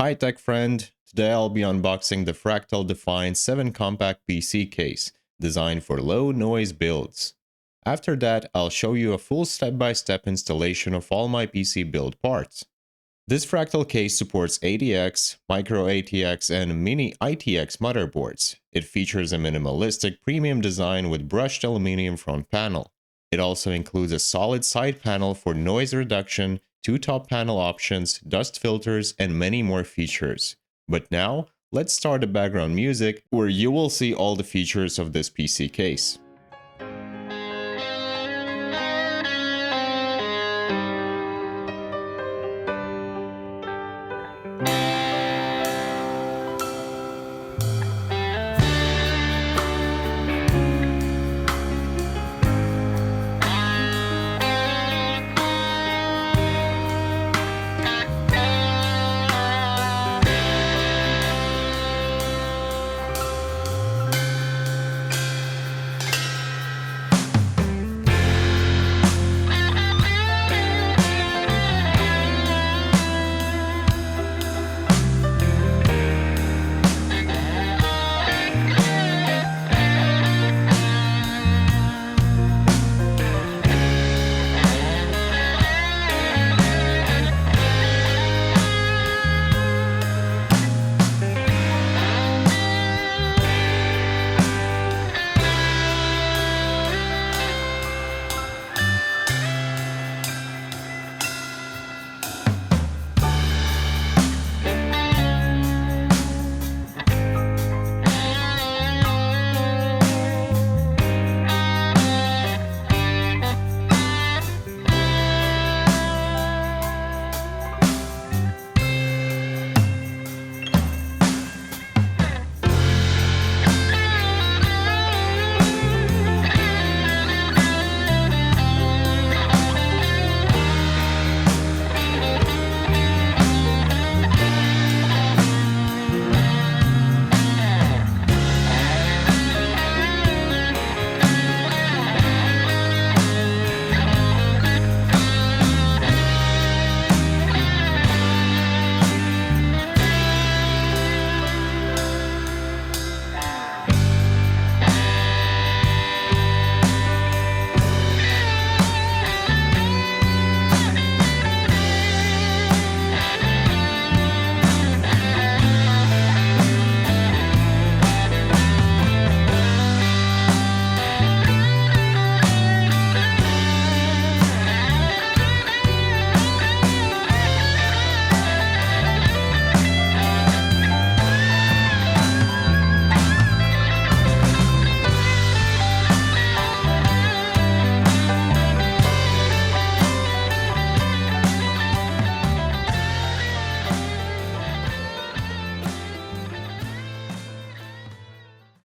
Hi tech friend, today I'll be unboxing the Fractal Define 7 compact PC case, designed for low noise builds. After that, I'll show you a full step-by-step installation of all my PC build parts. This Fractal case supports ATX, Micro-ATX, and Mini-ITX motherboards. It features a minimalistic premium design with brushed aluminum front panel. It also includes a solid side panel for noise reduction, 2 top panel options, dust filters, and many more features. But now, let's start the background music, where you will see all the features of this PC case.